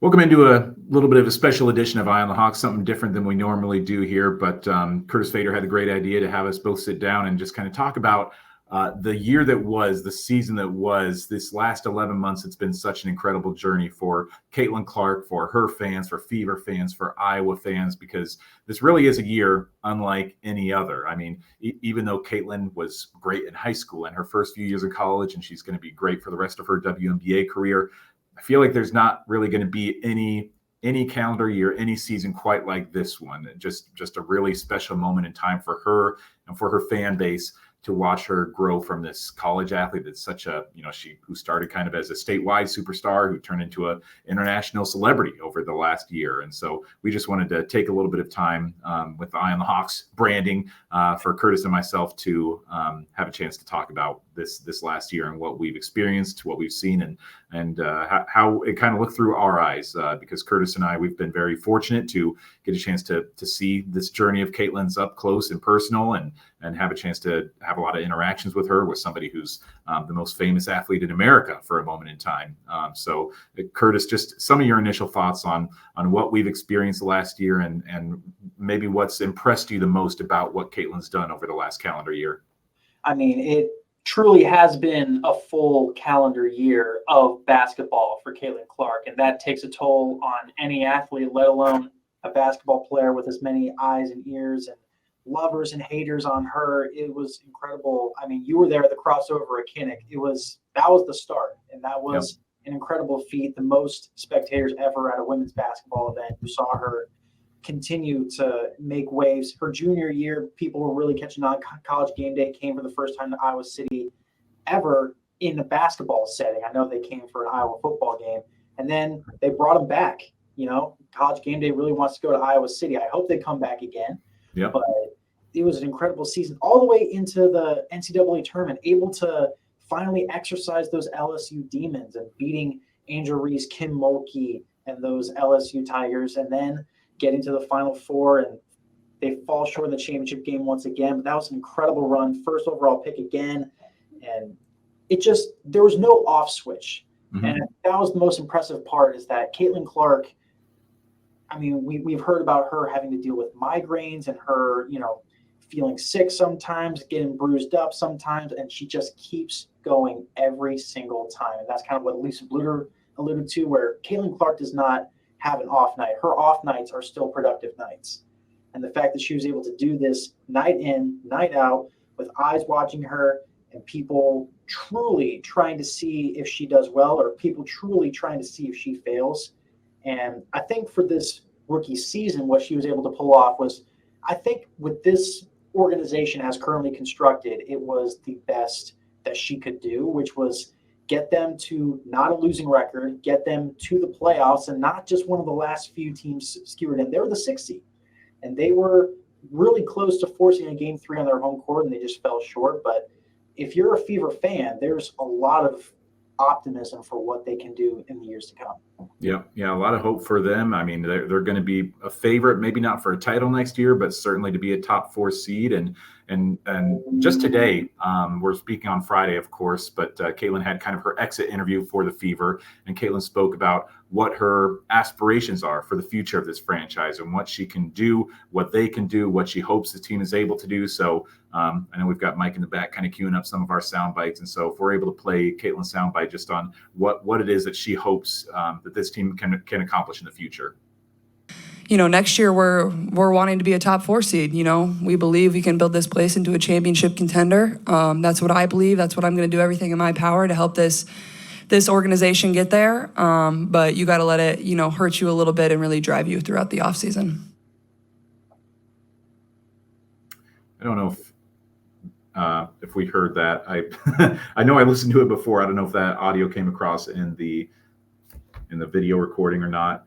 Welcome into a little bit of a special edition of Eye on the Hawks, something different than we normally do here. But Curtis Fader had a great idea to have us both sit down and just kind of talk about the year that was, the season that was, this last 11 months. It's been such an incredible journey for Caitlin Clark, for her fans, for Fever fans, for Iowa fans, because this really is a year unlike any other. I mean, even though Caitlin was great in high school and her first few years of college, and she's going to be great for the rest of her WNBA career, I feel like there's not really going to be any calendar year, any season quite like this one. Just a really special moment in time for her and for her fan base to watch her grow from this college athlete that's such a, who started kind of as a statewide superstar who turned into an international celebrity over the last year. And so we just wanted to take a little bit of time with the Eye on the Hawks branding for Curtis and myself to have a chance to talk about this last year and what we've experienced, what we've seen, and how it kind of looked through our eyes, because Curtis and I, we've been very fortunate to get a chance to see this journey of Caitlin's up close and personal, and have a chance to have a lot of interactions with her, with somebody who's the most famous athlete in America for a moment in time. So Curtis, just some of your initial thoughts on what we've experienced the last year, and maybe what's impressed you the most about what Caitlin's done over the last calendar year. I mean, it truly has been a full calendar year of basketball for Caitlin Clark, and that takes a toll on any athlete, let alone a basketball player with as many eyes and ears and lovers and haters on her. It was incredible. I mean, you were there at the crossover at Kinnick. That was the start, and that was an incredible feat. The most spectators ever at a women's basketball event who saw her continue to make waves. Her junior year, people were really catching on. College Game Day came for the first time to Iowa City ever in a basketball setting. I know they came for an Iowa football game, and then they brought them back. College Game Day really wants to go to Iowa City. I hope they come back again. Yeah. But it was an incredible season all the way into the NCAA tournament, able to finally exercise those LSU demons and beating Angel Reese, Kim Mulkey, and those LSU Tigers, and then getting to the Final Four, and they fall short in the championship game once again. But that was an incredible run, first overall pick again, and there was no off switch. Mm-hmm. And that was the most impressive part, is that Caitlin Clark, I mean, we've heard about her having to deal with migraines and her, feeling sick sometimes, getting bruised up sometimes, and she just keeps going every single time. And that's kind of what Lisa Bluter alluded to, where Caitlin Clark does not have an off night. Her off nights are still productive nights. And the fact that she was able to do this night in, night out, with eyes watching her and people truly trying to see if she does well, or people truly trying to see if she fails. And I think for this rookie season, what she was able to pull off was, I think with this organization as currently constructed, it was the best that she could do, which was get them to not a losing record, get them to the playoffs, and not just one of the last few teams skewered in. They were the 6th seed, and they were really close to forcing a game 3 on their home court, and they just fell short. But if you're a Fever fan, there's a lot of optimism for what they can do in the years to come. Yeah, a lot of hope for them. I mean, they're going to be a favorite, maybe not for a title next year, but certainly to be a top 4 seed. And just today, we're speaking on Friday, of course, but Caitlin had kind of her exit interview for the Fever, and Caitlin spoke about what her aspirations are for the future of this franchise and what she can do, what they can do, what she hopes the team is able to do. So I know we've got Mike in the back kind of queuing up some of our sound bites. And so if we're able to play Caitlin's sound bite just on what it is that she hopes that this team can accomplish in the future. Next year we're wanting to be a top 4 seed. We believe we can build this place into a championship contender. That's what I believe. That's what I'm going to do everything in my power to help this organization get there. But you got to let it, hurt you a little bit and really drive you throughout the off season. I don't know if we heard that. I know I listened to it before. I don't know if that audio came across in the video recording or not.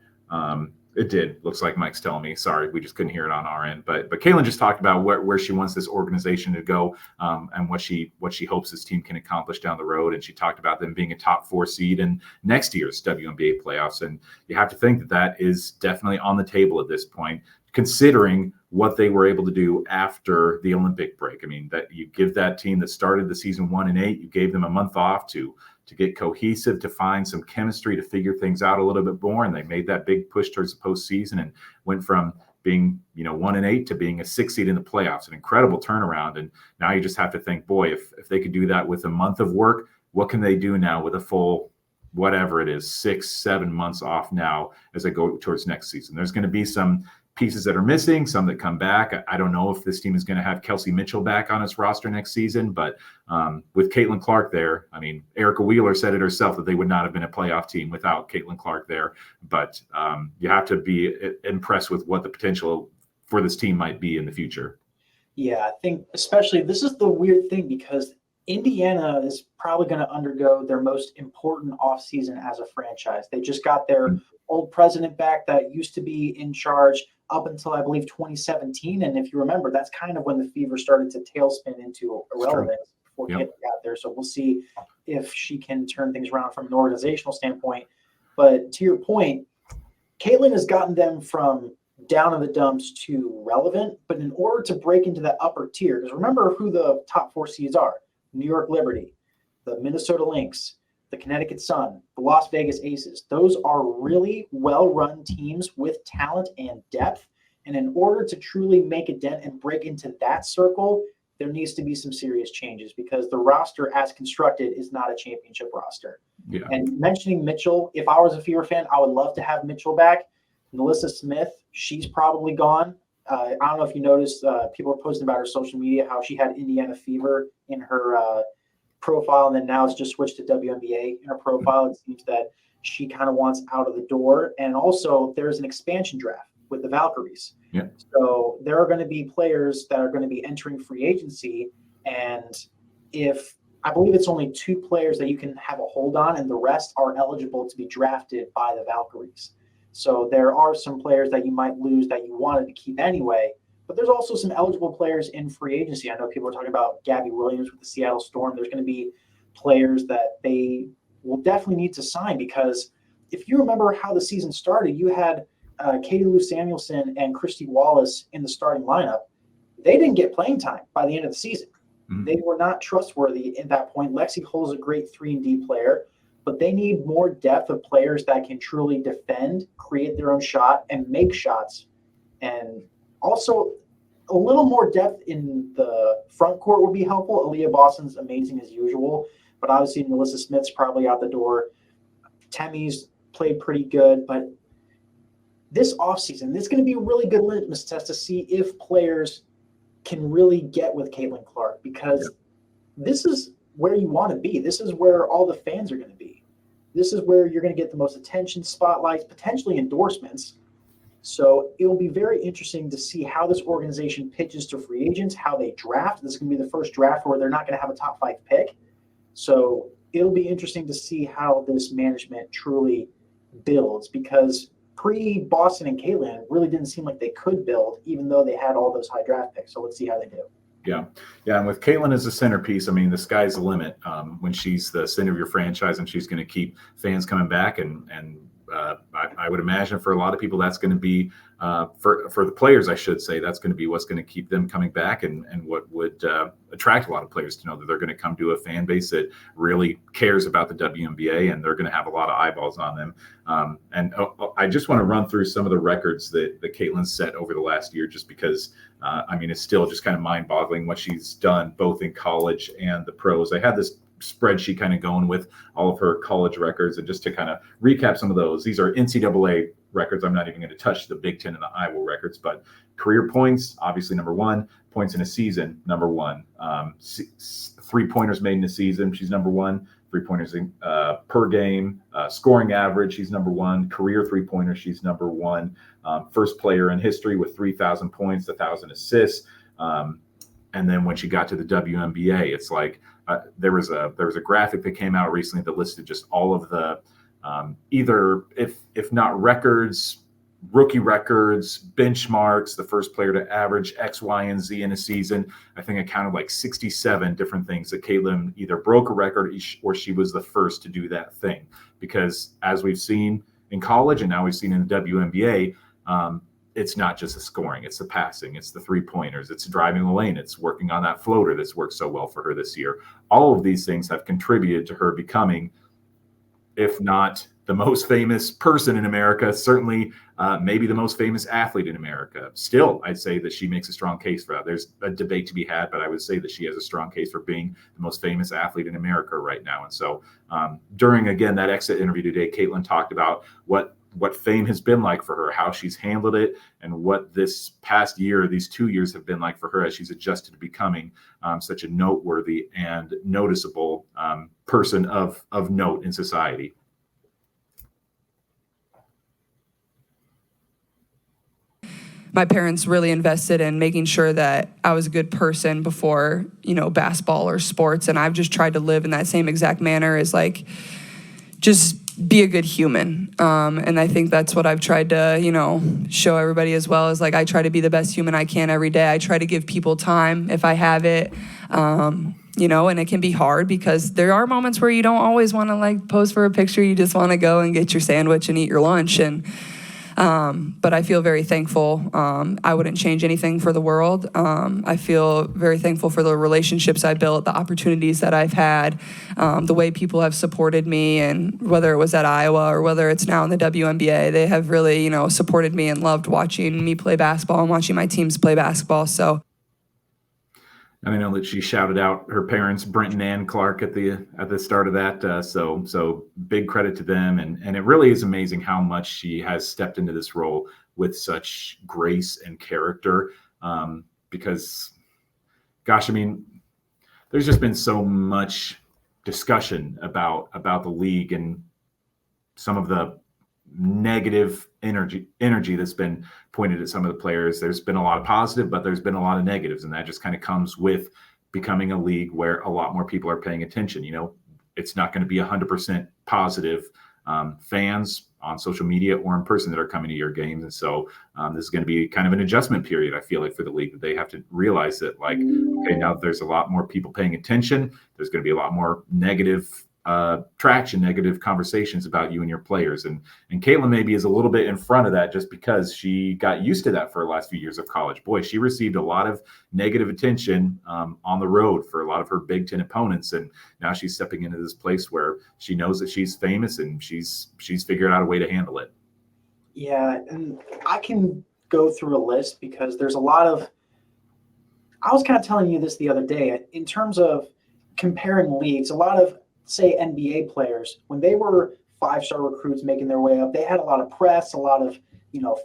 It did. Looks like Mike's telling me. Sorry, we just couldn't hear it on our end. But Caitlin just talked about where she wants this organization to go, and what she hopes this team can accomplish down the road. And she talked about them being a top 4 seed in next year's WNBA playoffs. And you have to think that is definitely on the table at this point, considering what they were able to do after the Olympic break. I mean, that you give that team that started the season 1-8, you gave them a month off to to get cohesive, to find some chemistry, to figure things out a little bit more. And they made that big push towards the postseason and went from being, 1-8 to being a 6 seed in the playoffs, an incredible turnaround. And now you just have to think, boy, if they could do that with a month of work, what can they do now with a full, whatever it is, 6-7 months off now as they go towards next season? There's going to be some pieces that are missing, some that come back. I don't know if this team is going to have Kelsey Mitchell back on its roster next season, but with Caitlin Clark there, I mean, Erica Wheeler said it herself that they would not have been a playoff team without Caitlin Clark there. But you have to be impressed with what the potential for this team might be in the future. Yeah, I think especially this is the weird thing because Indiana is probably going to undergo their most important offseason as a franchise. They just got their old president back that used to be in charge up until, I believe, 2017. And if you remember, that's kind of when the Fever started to tailspin into irrelevance before Caitlin got there. So we'll see if she can turn things around from an organizational standpoint. But to your point, Caitlin has gotten them from down in the dumps to relevant. But in order to break into that upper tier, because remember who the top 4 seeds are: New York Liberty, the Minnesota Lynx, the Connecticut Sun, the Las Vegas Aces. Those are really well-run teams with talent and depth. And in order to truly make a dent and break into that circle, there needs to be some serious changes because the roster as constructed is not a championship roster. Yeah. And mentioning Mitchell, if I was a Fever fan, I would love to have Mitchell back. Melissa Smith, she's probably gone. I don't know if you noticed, people were posting about her social media, how she had Indiana Fever in her profile, and then now it's just switched to WNBA in her profile. It seems that she kind of wants out of the door. And also there's an expansion draft with the Valkyries. Yeah. So there are going to be players that are going to be entering free agency. And if I believe it's only 2 players that you can have a hold on, and the rest are eligible to be drafted by the Valkyries. So there are some players that you might lose that you wanted to keep anyway. But there's also some eligible players in free agency. I know people are talking about Gabby Williams with the Seattle Storm. There's going to be players that they will definitely need to sign because if you remember how the season started, you had Katie Lou Samuelson and Christy Wallace in the starting lineup. They didn't get playing time by the end of the season. Mm-hmm. They were not trustworthy at that point. Lexi Hull's a great 3-and-D player, but they need more depth of players that can truly defend, create their own shot, and make shots. And also, a little more depth in the front court would be helpful. Aaliyah Boston's amazing as usual, but obviously Melissa Smith's probably out the door. Temmie's played pretty good, but this offseason, this is going to be a really good litmus test to see if players can really get with Caitlin Clark because this is where you want to be. This is where all the fans are going to be. This is where you're going to get the most attention, spotlights, potentially endorsements. So it will be very interesting to see how this organization pitches to free agents, how they draft. This is going to be the first draft where they're not going to have a top 5 pick. So it'll be interesting to see how this management truly builds because pre-Boston and Caitlin really didn't seem like they could build, even though they had all those high draft picks. So let's see how they do. Yeah. And with Caitlin as the centerpiece, I mean, the sky's the limit when she's the center of your franchise and she's going to keep fans coming back. And I would imagine for a lot of people, that's going to be for the players, I should say, that's going to be what's going to keep them coming back and what would attract a lot of players to know that they're going to come to a fan base that really cares about the WNBA and they're going to have a lot of eyeballs on them. I just want to run through some of the records that Caitlin set over the last year, just because, it's still just kind of mind-boggling what she's done both in college and the pros. I had this spreadsheet kind of going with all of her college records, and just to kind of recap some of those, these are NCAA records. I'm not even going to touch the Big Ten and the Iowa records, but career points, obviously number 1, points in a season, number 1, 3-pointers made in a season, she's number 1, 3-pointers per game, scoring average, she's number 1, career 3-pointers, she's number 1, first player in history with 3,000 points, 1,000 assists. And then when she got to the WNBA, it's like there was a graphic that came out recently that listed just all of the either if not records, rookie records, benchmarks, the first player to average X, Y, and Z in a season. I think I counted like 67 different things that Caitlin either broke a record or she was the first to do that thing. Because as we've seen in college and now we've seen in the WNBA, it's not just the scoring, it's the passing, it's the 3-pointers, it's driving the lane, it's working on that floater that's worked so well for her this year. All of these things have contributed to her becoming, if not the most famous person in America, certainly maybe the most famous athlete in America. Still, I'd say that she makes a strong case for that. There's a debate to be had, but I would say that she has a strong case for being the most famous athlete in America right now. And so during, again, that exit interview today, Caitlin talked about what fame has been like for her, how she's handled it, and what this past year, these 2 years have been like for her as she's adjusted to becoming such a noteworthy and noticeable person of note in society. My parents really invested in making sure that I was a good person before, basketball or sports. And I've just tried to live in that same exact manner, as like, just be a good human. And I think that's what I've tried to, show everybody as well, is like, I try to be the best human I can every day. I try to give people time if I have it. And it can be hard because there are moments where you don't always want to like pose for a picture. You just want to go and get your sandwich and eat your lunch. But I feel very thankful. I wouldn't change anything for the world. I feel very thankful for the relationships I built, the opportunities that I've had, the way people have supported me, and whether it was at Iowa or whether it's now in the WNBA, they have really, supported me and loved watching me play basketball and watching my teams play basketball. So. And I know that she shouted out her parents, Brent and Ann Clark, at the start of that. So big credit to them. And it really is amazing how much she has stepped into this role with such grace and character. Because, gosh, I mean, there's just been so much discussion about the league and some of the negative energy that's been pointed at some of the players. There's been a lot of positive, but there's been a lot of negatives, and that just kind of comes with becoming a league where a lot more people are paying attention. It's not going to be 100% positive fans on social media or in person that are coming to your games. And so this is going to be kind of an adjustment period, I feel like, for the league, that they have to realize that, like, okay, now there's a lot more people paying attention. There's going to be a lot more negative traction, negative conversations about you and your players. And Caitlin maybe is a little bit in front of that just because she got used to that for the last few years of college. Boy, she received a lot of negative attention on the road for a lot of her Big Ten opponents. And now she's stepping into this place where she knows that she's famous and she's figured out a way to handle it. Yeah, and I can go through a list because there's a lot of, I was kind of telling you this the other day, in terms of comparing leagues, a lot of, say, NBA players, when they were 5-star recruits making their way up, they had a lot of press, a lot of,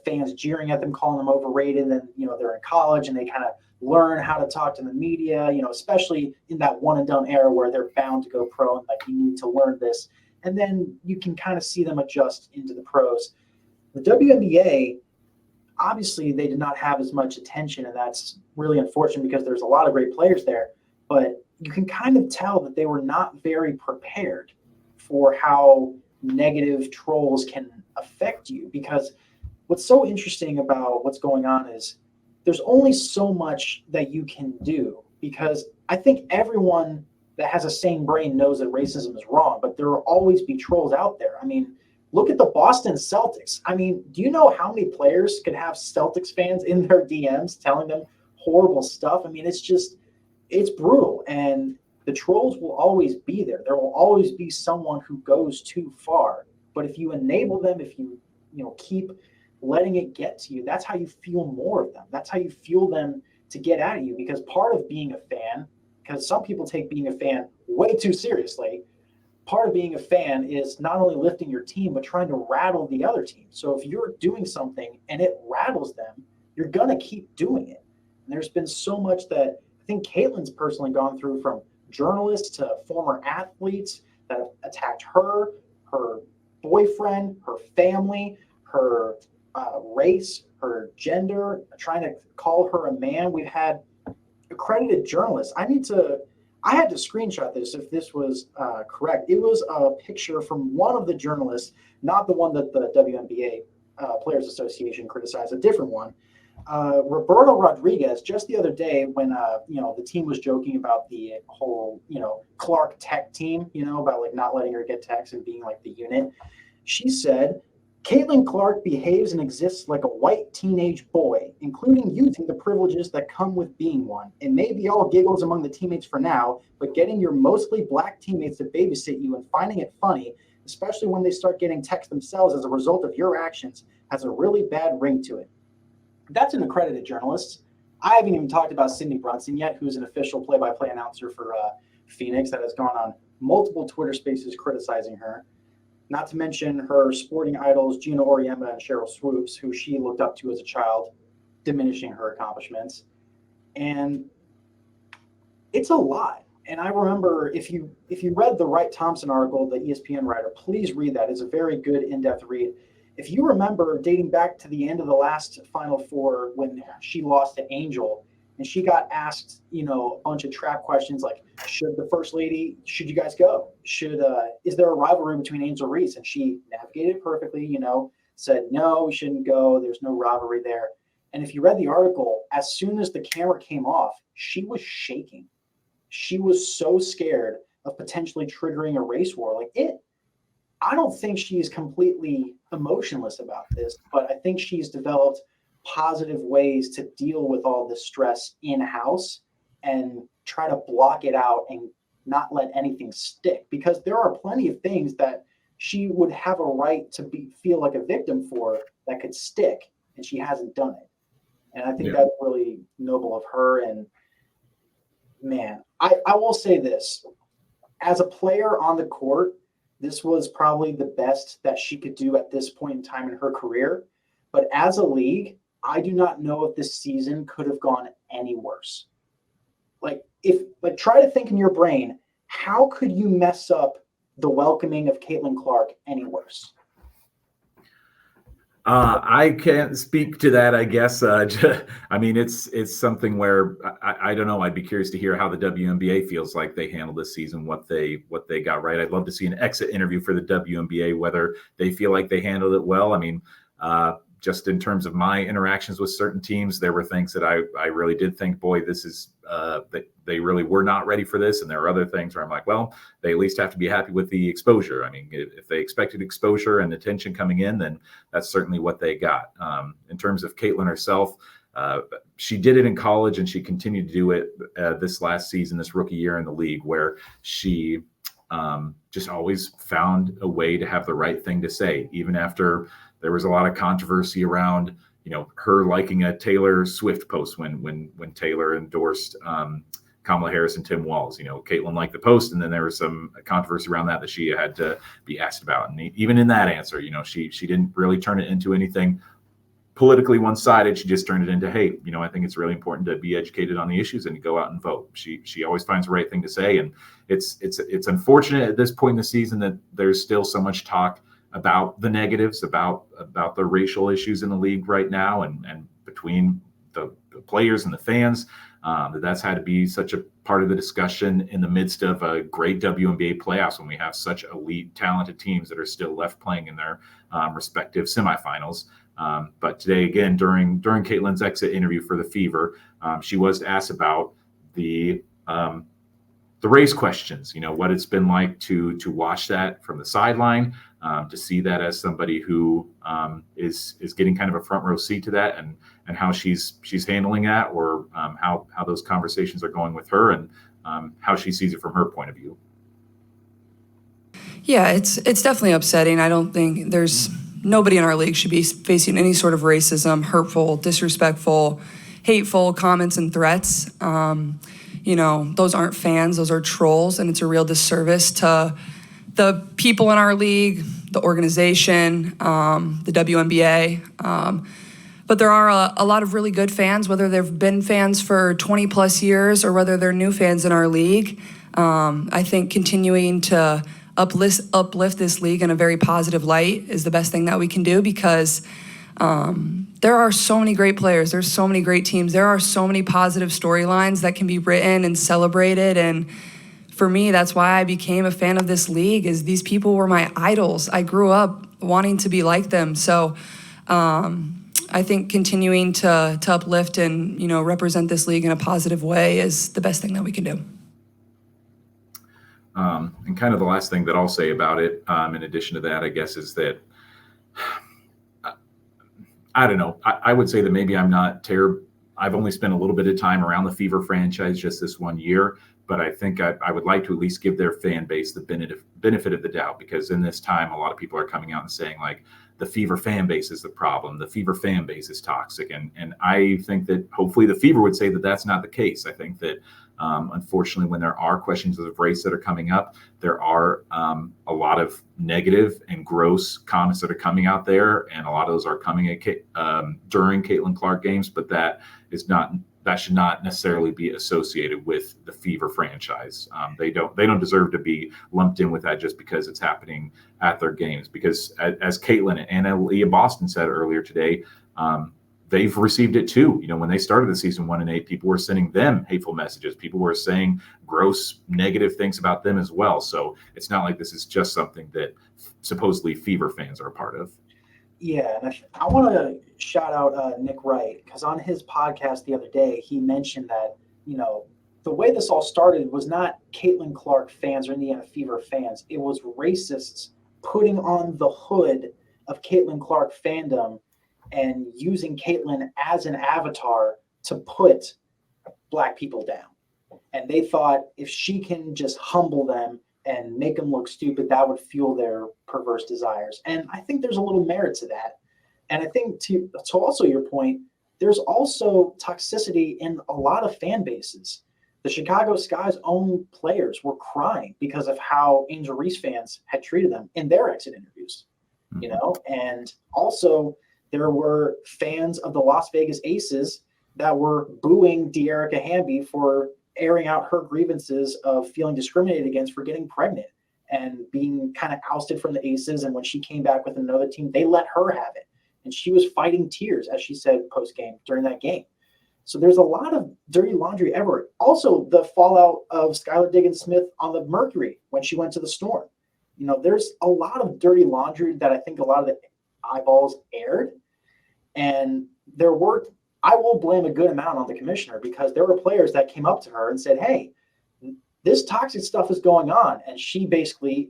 fans jeering at them, calling them overrated. And, they're in college and they kind of learn how to talk to the media, especially in that one and done era where they're bound to go pro and like, you need to learn this. And then you can kind of see them adjust into the pros. The WNBA, obviously they did not have as much attention, and that's really unfortunate because there's a lot of great players there, but you can kind of tell that they were not very prepared for how negative trolls can affect you. Because what's so interesting about what's going on is there's only so much that you can do, because I think everyone that has a sane brain knows that racism is wrong, but there will always be trolls out there. I mean, look at the Boston Celtics. I mean, do you know how many players could have Celtics fans in their DMs telling them horrible stuff? I mean, it's brutal, and the trolls will always be there. There will always be someone who goes too far. But if you enable them, if you keep letting it get to you, that's how you feel more of them. That's how you fuel them to get at you. Because part of being a fan, because some people take being a fan way too seriously, part of being a fan is not only lifting your team, but trying to rattle the other team. So if you're doing something and it rattles them, you're going to keep doing it. And there's been so much that I think Caitlin's personally gone through, from journalists to former athletes that have attacked her boyfriend, her family, her race, her gender, trying to call her a man. We've had accredited journalists. I had to screenshot this if this was correct. It was a picture from one of the journalists, not the one that the WNBA Players Association criticized, a different one. Roberto Rodriguez, just the other day when the team was joking about the whole Clark Tech team, about like not letting her get techs and being like the unit, she said Caitlin Clark behaves and exists like a white teenage boy, including using the privileges that come with being one. It may be all giggles among the teammates for now, but getting your mostly black teammates to babysit you and finding it funny, especially when they start getting texts themselves as a result of your actions, has a really bad ring to it. That's an accredited journalist. I haven't even talked about Sydney Brunson yet, who's an official play-by-play announcer for Phoenix that has gone on multiple Twitter spaces criticizing her. Not to mention her sporting idols, Gina Oriema and Cheryl Swoops, who she looked up to as a child, diminishing her accomplishments. And it's a lot. And I remember if you read the Wright Thompson article, the ESPN writer, please read that. It's a very good in-depth read. If you remember dating back to the end of the last Final Four when she lost to Angel, and she got asked, a bunch of trap questions like, should you guys go? Is there a rivalry between Angel Reese? And she navigated perfectly, said, no, we shouldn't go. There's no rivalry there. And if you read the article, as soon as the camera came off, she was shaking. She was so scared of potentially triggering a race war. I don't think she's completely emotionless about this, but I think she's developed positive ways to deal with all this stress in-house and try to block it out and not let anything stick, because there are plenty of things that she would have a right to feel like a victim for that could stick, and she hasn't done it. And I think that's really noble of her. And man, I will say this, as a player on the court, this was probably the best that she could do at this point in time in her career. But as a league, I do not know if this season could have gone any worse. Try to think in your brain, how could you mess up the welcoming of Caitlin Clark any worse? I can't speak to that, I guess. I mean, it's something where I don't know. I'd be curious to hear how the WNBA feels like they handled this season, what they got right. I'd love to see an exit interview for the WNBA, whether they feel like they handled it well. I mean, just in terms of my interactions with certain teams, there were things that I really did think, boy, this is that they really were not ready for this. And there are other things where I'm like, well, they at least have to be happy with the exposure. I mean, if they expected exposure and attention coming in, then that's certainly what they got. In terms of Caitlin herself, she did it in college and she continued to do it this last season, this rookie year in the league, where she just always found a way to have the right thing to say, even after there was a lot of controversy around, her liking a Taylor Swift post when Taylor endorsed Kamala Harris and Tim Walz. Caitlin liked the post, and then there was some controversy around that she had to be asked about. And even in that answer, she didn't really turn it into anything politically one-sided. She just turned it into, hey, I think it's really important to be educated on the issues and to go out and vote. She always finds the right thing to say, and it's unfortunate at this point in the season that there's still so much talk about the negatives, about the racial issues in the league right now, and between the players and the fans. That's had to be such a part of the discussion in the midst of a great WNBA playoffs when we have such elite, talented teams that are still left playing in their respective semifinals. But today, again, during Caitlin's exit interview for the Fever, she was asked about the race questions, what it's been like to watch that from the sideline, to see that as somebody who is getting kind of a front row seat to that, and how she's handling that, or how those conversations are going with her, and how she sees it from her point of view. Yeah, it's definitely upsetting. I don't think nobody in our league should be facing any sort of racism, hurtful, disrespectful, hateful comments and threats. Those aren't fans, those are trolls, and it's a real disservice to the people in our league, the organization, the WNBA. But there are a lot of really good fans, whether they've been fans for 20 plus years or whether they're new fans in our league. I think continuing to uplift this league in a very positive light is the best thing that we can do, because there are so many great players, there's so many great teams, there are so many positive storylines that can be written and celebrated. And for me, that's why I became a fan of this league, is these people were my idols. I grew up wanting to be like them. So I think continuing to uplift and represent this league in a positive way is the best thing that we can do. And kind of the last thing that I'll say about it, in addition to that, I guess, is that I don't know. I would say that maybe I'm not terrible. I've only spent a little bit of time around the Fever franchise just this one year, but I think I would like to at least give their fan base the benefit of the doubt, because in this time, a lot of people are coming out and saying like the Fever fan base is the problem. The Fever fan base is toxic. And I think that hopefully the Fever would say that that's not the case. I think that unfortunately, when there are questions of race that are coming up, there are a lot of negative and gross comments that are coming out there, and a lot of those are coming at during Caitlin Clark games. But that should not necessarily be associated with the Fever franchise. They don't deserve to be lumped in with that just because it's happening at their games. Because as Caitlin and Leah Boston said earlier today, they've received it too. You know, when they started the season 1-8, people were sending them hateful messages. People were saying gross, negative things about them as well. So it's not like this is just something that supposedly Fever fans are a part of. Yeah, and I want to shout out Nick Wright, because on his podcast the other day, he mentioned that, you know, the way this all started was not Caitlin Clark fans or Indiana Fever fans. It was racists putting on the hood of Caitlin Clark fandom and using Caitlin as an avatar to put Black people down. And they thought if she can just humble them and make them look stupid, that would fuel their perverse desires. And I think there's a little merit to that. And I think to also your point, there's also toxicity in a lot of fan bases. The Chicago Sky's own players were crying because of how Angel Reese fans had treated them in their exit interviews, you know? And also there were fans of the Las Vegas Aces that were booing De'Erica Hamby for airing out her grievances of feeling discriminated against for getting pregnant and being kind of ousted from the Aces. And when she came back with another team, they let her have it. And she was fighting tears, as she said post-game during that game. So there's a lot of dirty laundry ever. Also, the fallout of Skylar Diggins-Smith on the Mercury when she went to the Storm. You know, there's a lot of dirty laundry that I think a lot of the eyeballs aired. And I will blame a good amount on the commissioner, because there were players that came up to her and said, hey, this toxic stuff is going on. And she basically,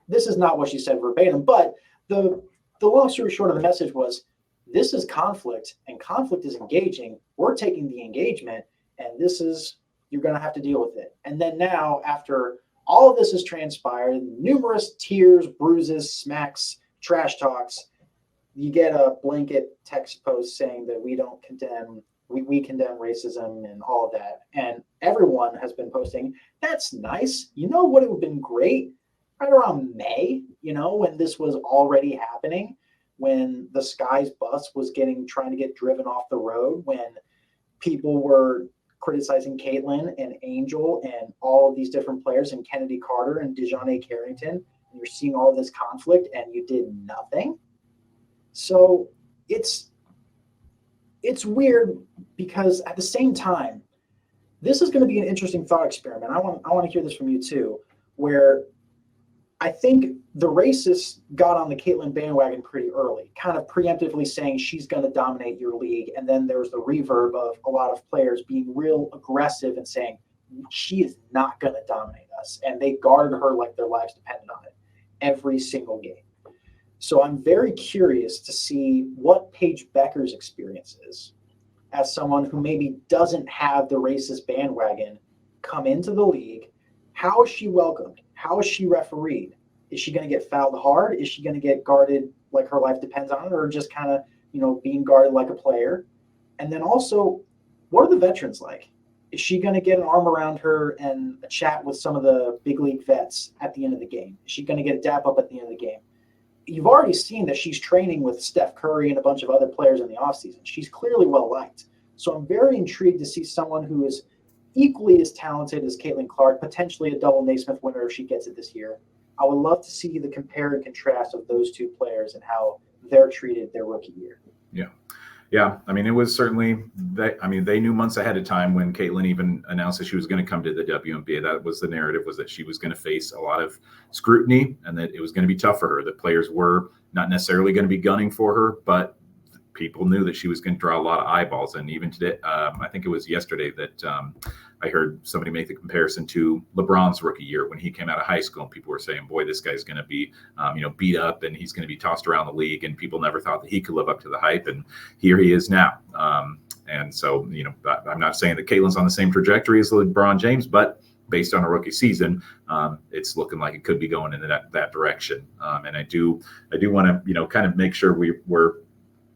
this is not what she said verbatim, but the long story short of the message was, this is conflict, and conflict is engaging. We're taking the engagement, and you're going to have to deal with it. And then now, after all of this has transpired, numerous tears, bruises, smacks, trash talks, you get a blanket text post saying that we condemn racism and all of that. And everyone has been posting, that's nice. You know what would have been great? Right around May, you know, when this was already happening, when the Sky's bus was trying to get driven off the road, when people were criticizing Caitlin and Angel and all of these different players, and Kennedy Carter and DeJounte Carrington, and you're seeing all this conflict and you did nothing. So it's weird, because at the same time, this is going to be an interesting thought experiment. I want to hear this from you too, where I think the racists got on the Caitlin bandwagon pretty early, kind of preemptively saying she's going to dominate your league. And then there's the reverb of a lot of players being real aggressive and saying she is not going to dominate us. And they guarded her like their lives depended on it every single game. So I'm very curious to see what Paige Becker's experience is as someone who maybe doesn't have the racist bandwagon come into the league. How is she welcomed? How is she refereed? Is she going to get fouled hard? Is she going to get guarded like her life depends on it, or just kind of, you know, being guarded like a player? And then also, what are the veterans like? Is she going to get an arm around her and a chat with some of the big league vets at the end of the game? Is she going to get a dap up at the end of the game? You've already seen that she's training with Steph Curry and a bunch of other players in the offseason. She's clearly well-liked. So I'm very intrigued to see someone who is equally as talented as Caitlin Clark, potentially a double Naismith winner if she gets it this year. I would love to see the compare and contrast of those two players and how they're treated their rookie year. Yeah. I mean, it was certainly they knew months ahead of time when Caitlin even announced that she was going to come to the WNBA. That was the narrative, was that she was going to face a lot of scrutiny and that it was going to be tough for her. The players were not necessarily going to be gunning for her, but people knew that she was going to draw a lot of eyeballs. And even today, I think it was yesterday that I heard somebody make the comparison to LeBron's rookie year when he came out of high school, and people were saying, boy, this guy's going to be, beat up, and he's going to be tossed around the league. And people never thought that he could live up to the hype. And here he is now. And so, I'm not saying that Caitlin's on the same trajectory as LeBron James, but based on a rookie season, it's looking like it could be going in that direction. And I do want to, kind of make sure we're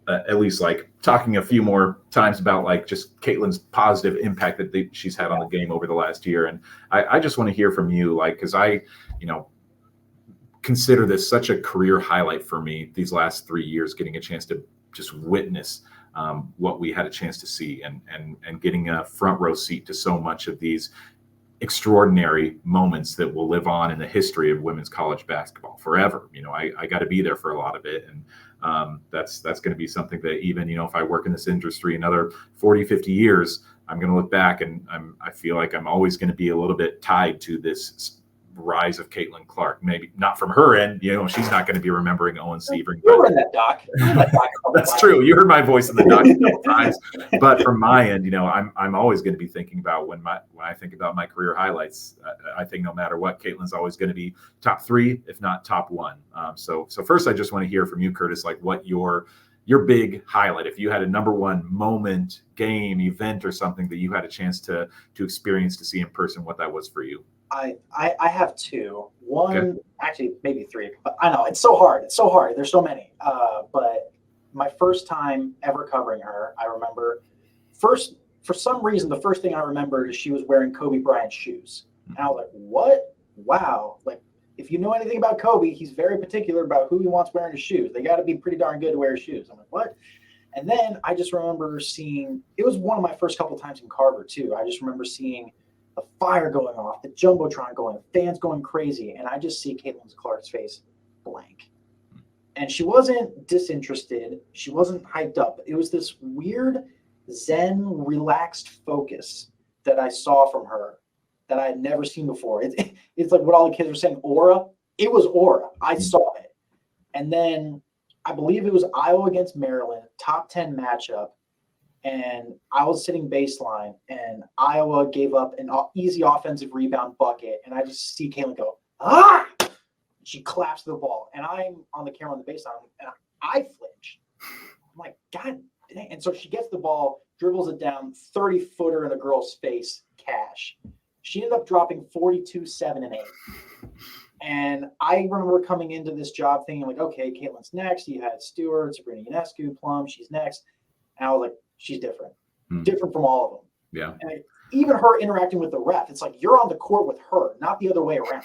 at least like talking a few more times about like just Caitlin's positive impact that she's had on the game over the last year. And I just want to hear from you, like, because I, consider this such a career highlight for me these last 3 years, getting a chance to just witness what we had a chance to see and getting a front row seat to so much of these extraordinary moments that will live on in the history of women's college basketball forever. I got to be there for a lot of it. And that's going to be something that even, if I work in this industry another 40, 50 years, I'm going to look back and I feel like I'm always going to be a little bit tied to this rise of Caitlin Clark. Maybe not from her end, she's not going to be remembering Owen Siebring. You were in that doc. That's true. You heard my voice in the doc a couple times. But from my end, I'm always going to be thinking about when I think about my career highlights. I think no matter what, Caitlin's always going to be top 3, if not top 1. So first, I just want to hear from you, Curtis, like what your big highlight, if you had a number one moment, game, event, or something that you had a chance to experience, to see in person, what that was for you. I have 2. One, okay. Actually, maybe 3. But I know it's so hard. There's so many. But my first time ever covering her, I remember for some reason, the first thing I remembered is she was wearing Kobe Bryant's shoes. And I was like, what? Wow. Like, if you know anything about Kobe, he's very particular about who he wants wearing his shoes. They got to be pretty darn good to wear his shoes. I'm like, what? And then I just remember seeing, it was one of my first couple times in Carver too. I just remember seeing the fire going off, the Jumbotron going, fans going crazy. And I just see Caitlin Clark's face blank. And she wasn't disinterested. She wasn't hyped up. It was this weird Zen, relaxed focus that I saw from her that I had never seen before. It's like what all the kids were saying, aura. It was aura. I saw it. And then I believe it was Iowa against Maryland, top 10 matchup. And I was sitting baseline, and Iowa gave up an easy offensive rebound bucket. And I just see Caitlin go, ah! She collapsed the ball. And I'm on the camera on the baseline, and I flinched. I'm like, God dang. And so she gets the ball, dribbles it down, 30-footer in the girl's face, cash. She ended up dropping 42, 7, and 8. And I remember coming into this job thinking, like, okay, Caitlin's next. You had Stewart, Sabrina Ionescu, Plum, she's next. And I was like, she's different. Different from all of them. Yeah. And even her interacting with the ref, it's like you're on the court with her, not the other way around.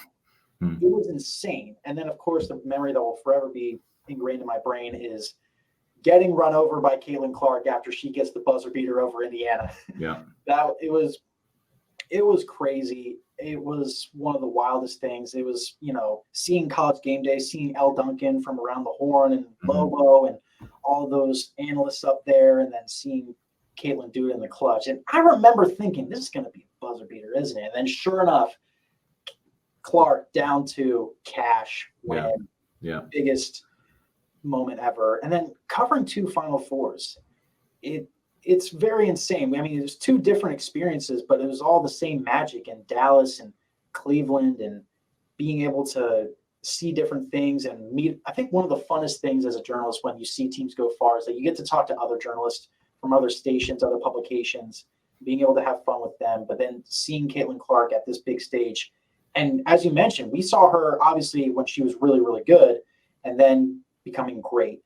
It was insane. And then, of course, the memory that will forever be ingrained in my brain is getting run over by Caitlin Clark after she gets the buzzer beater over Indiana. Yeah. It was crazy. It was one of the wildest things. It was, seeing College Game Day, seeing Elle Duncan from Around the Horn and Lobo and all those analysts up there, and then seeing Caitlin do it in the clutch. And I remember thinking, this is going to be a buzzer beater, isn't it? And then sure enough, Clark down to cash win. Yeah. Biggest moment ever. And then covering 2 Final Fours. It's very insane. I mean, it was 2 different experiences, but it was all the same magic in Dallas and Cleveland, and being able to see different things and meet. I think one of the funnest things as a journalist when you see teams go far is that you get to talk to other journalists from other stations, other publications, being able to have fun with them, but then seeing Caitlin Clark at this big stage. And as you mentioned, we saw her obviously when she was really, really good, and then becoming great,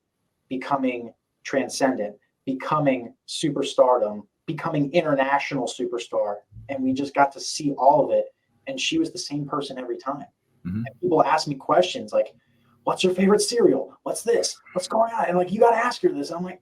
becoming transcendent, becoming superstardom, becoming international superstar. And we just got to see all of it. And she was the same person every time. And people ask me questions like, what's her favorite cereal? What's this? What's going on? And like, you got to ask her this. I'm like,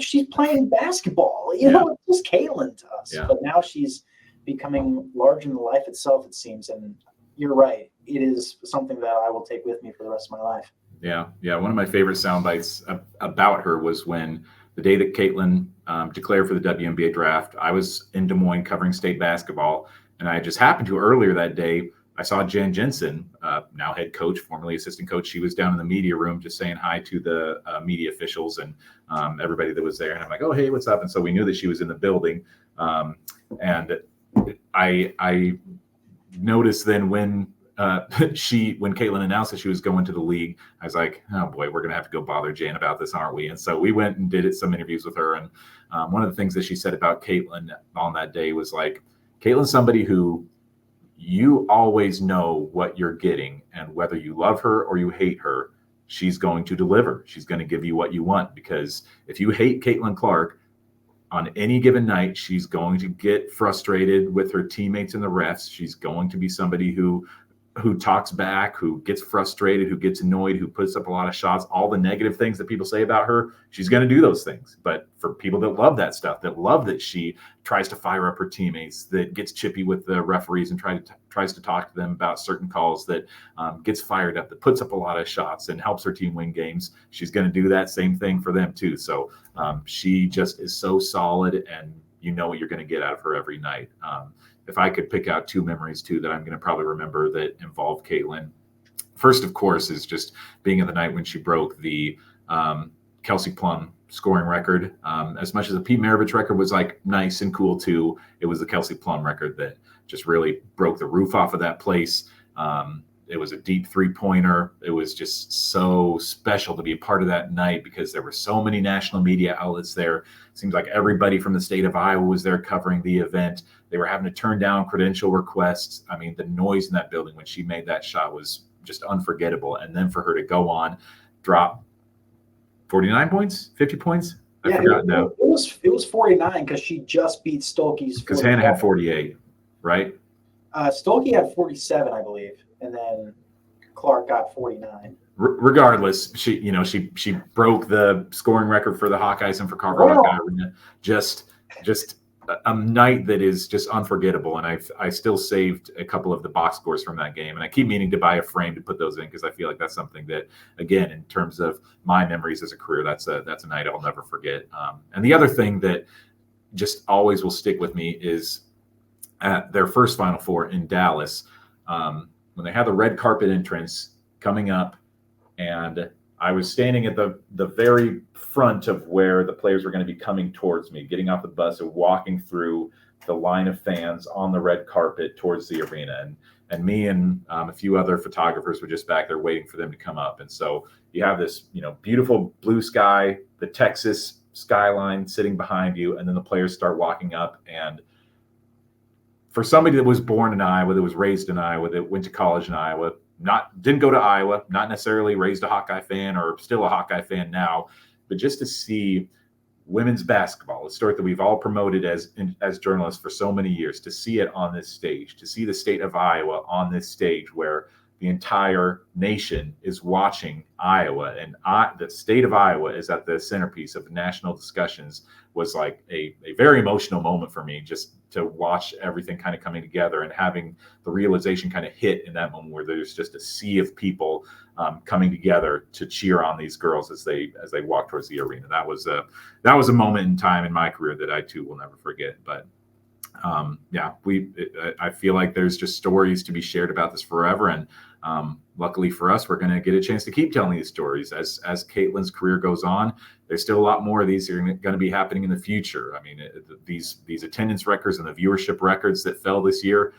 she's playing basketball, it's just Caitlin to us. Yeah. But now she's becoming larger than life itself, it seems. And you're right. It is something that I will take with me for the rest of my life. Yeah. One of my favorite sound bites about her was when the day that Caitlin declared for the WNBA draft. I was in Des Moines covering state basketball, and I just happened to earlier that day I saw Jen Jensen, now head coach, formerly assistant coach. She was down in the media room just saying hi to the media officials and everybody that was there. And I'm like, oh, hey, what's up? And so we knew that she was in the building. And I noticed then when Caitlin announced that she was going to the league, I was like, oh boy, we're going to have to go bother Jan about this, aren't we? And so we went and did some interviews with her. And one of the things that she said about Caitlin on that day was like, Caitlin's somebody who you always know what you're getting, and whether you love her or you hate her, she's going to deliver. She's going to give you what you want, because if you hate Caitlin Clark, on any given night, she's going to get frustrated with her teammates and the refs. She's going to be somebody who talks back, who gets frustrated, who gets annoyed, who puts up a lot of shots, all the negative things that people say about her, she's going to do those things. But for people that love that stuff, that love that she tries to fire up her teammates, that gets chippy with the referees and tries to talk to them about certain calls, that gets fired up, that puts up a lot of shots and helps her team win games, she's going to do that same thing for them too. So she just is so solid, and you know what you're going to get out of her every night. If I could pick out two memories too that I'm going to probably remember that involve Caitlin, first, of course, is just being at the night when she broke the Kelsey Plum scoring record. As much as the Pete Maravich record was like nice and cool too, it was the Kelsey Plum record that just really broke the roof off of that place. It was a deep 3-pointer. It was just so special to be a part of that night because there were so many national media outlets there. It seems like everybody from the state of Iowa was there covering the event. They were having to turn down credential requests. I mean, the noise in that building when she made that shot was just unforgettable. And then for her to go on, drop 49 points, 50 points. I forgot now. It was 49 because she just beat Stolke's. Because Hannah had 48, right? Stolke had 47, I believe, and then Clark got 49. Regardless, she broke the scoring record for the Hawkeyes and for Carver Hawkeye Arena. Just a night that is just unforgettable. And I still saved a couple of the box scores from that game, and I keep meaning to buy a frame to put those in because I feel like that's something that, again, in terms of my memories as a career, that's a night I'll never forget. And the other thing that just always will stick with me is at their first Final Four in Dallas, when they had the red carpet entrance coming up, and I was standing at the very front of where the players were going to be coming towards me, getting off the bus and walking through the line of fans on the red carpet towards the arena. And me and a few other photographers were just back there waiting for them to come up. And so you have this, beautiful blue sky, the Texas skyline sitting behind you, and then the players start walking up. And for somebody that was born in Iowa, that was raised in Iowa, that went to college in Iowa, didn't go to Iowa, not necessarily raised a Hawkeye fan or still a Hawkeye fan now, but just to see women's basketball, a sport that we've all promoted as journalists for so many years, to see it on this stage, to see the state of Iowa on this stage where the entire nation is watching Iowa, and the state of Iowa is at the centerpiece of the national discussions, was like a very emotional moment for me, just to watch everything kind of coming together and having the realization kind of hit in that moment where there's just a sea of people coming together to cheer on these girls as they walk towards the arena. That was a moment in time in my career that I too will never forget. But I feel like there's just stories to be shared about this forever. And luckily for us, we're going to get a chance to keep telling these stories as Caitlin's career goes on. There's still a lot more of these that are going to be happening in the future. I mean, these attendance records and the viewership records that fell this year,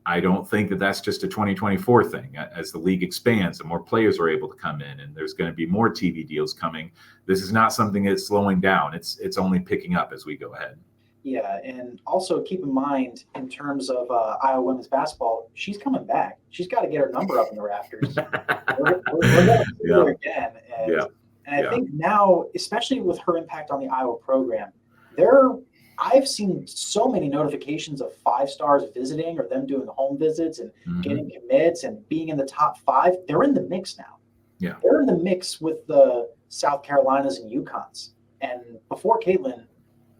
I don't think that that's just a 2024 thing. As the league expands and more players are able to come in, and there's going to be more TV deals coming, this is not something that's slowing down. It's only picking up as we go ahead. Yeah, and also keep in mind, in terms of Iowa women's basketball, she's coming back. She's got to get her number up in the rafters. we're going to see her again. And I think now, especially with her impact on the Iowa program, I've seen so many notifications of 5-stars visiting or them doing home visits and getting commits and being in the top 5. They're in the mix now. Yeah, they're in the mix with the South Carolinas and UConns. And before Caitlin,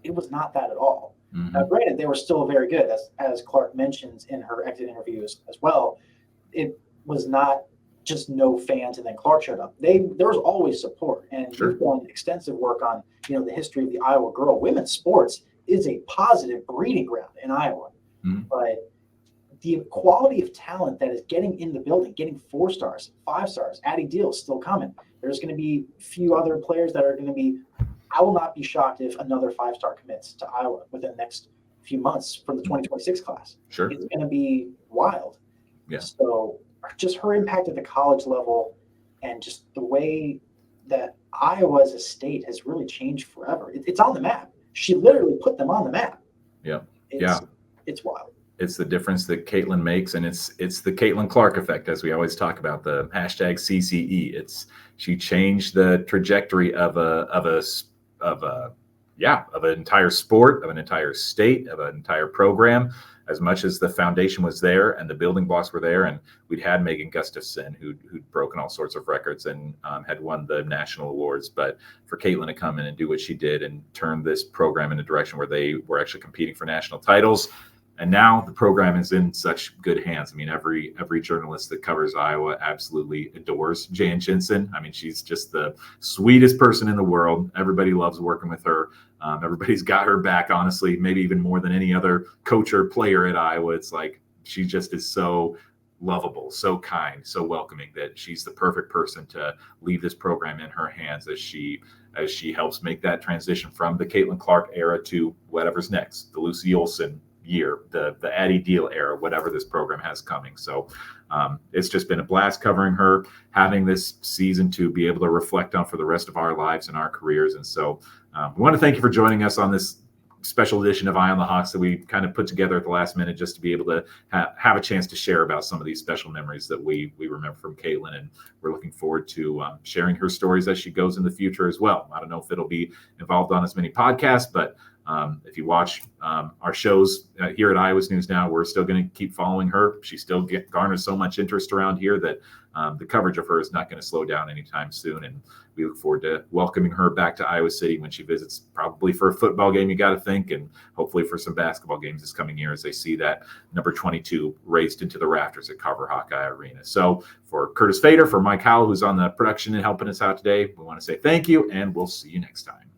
it was not that at all. Now, granted, they were still very good, as Clark mentions in her exit interviews as well. It was not just no fans and then Clark showed up. There was always support, and you've done extensive work on the history of the Iowa girl. Women's sports is a positive breeding ground in Iowa, but the quality of talent that is getting in the building, getting 4 stars, 5 stars, Addie Deal's still coming. There's going to be a few other players that are going to be. I will not be shocked if another 5-star commits to Iowa within the next few months from the 2026 class. Sure. It's going to be wild. Yeah. So just her impact at the college level and just the way that Iowa as a state has really changed forever. It's on the map. She literally put them on the map. Yeah. It's wild. It's the difference that Caitlin makes, and it's the Caitlin Clark effect, as we always talk about, the hashtag CCE. She changed the trajectory of an entire sport, of an entire state, of an entire program. As much as the foundation was there and the building blocks were there, and we'd had Megan Gustafson who'd broken all sorts of records and had won the national awards. But for Caitlin to come in and do what she did and turn this program in a direction where they were actually competing for national titles. And now the program is in such good hands. I mean, every journalist that covers Iowa absolutely adores Jan Jensen. I mean, she's just the sweetest person in the world. Everybody loves working with her. Everybody's got her back, honestly, maybe even more than any other coach or player at Iowa. It's like she just is so lovable, so kind, so welcoming that she's the perfect person to leave this program in her hands as she helps make that transition from the Caitlin Clark era to whatever's next, the Lucy Olson year, the Addie Deal era, whatever this program has coming. So it's just been a blast covering her, having this season to be able to reflect on for the rest of our lives and our careers. And so we want to thank you for joining us on this special edition of Eye on the Hawks that we kind of put together at the last minute just to be able to have a chance to share about some of these special memories that we remember from Caitlin. And we're looking forward to sharing her stories as she goes in the future as well. I don't know if it'll be involved on as many podcasts, but if you watch our shows here at Iowa's News Now, we're still going to keep following her. She still garners so much interest around here that the coverage of her is not going to slow down anytime soon. And we look forward to welcoming her back to Iowa City when she visits, probably for a football game, you got to think, and hopefully for some basketball games this coming year as they see that number 22 raised into the rafters at Carver Hawkeye Arena. So for Curtis Fader, for Mike Howell, who's on the production and helping us out today, we want to say thank you, and we'll see you next time.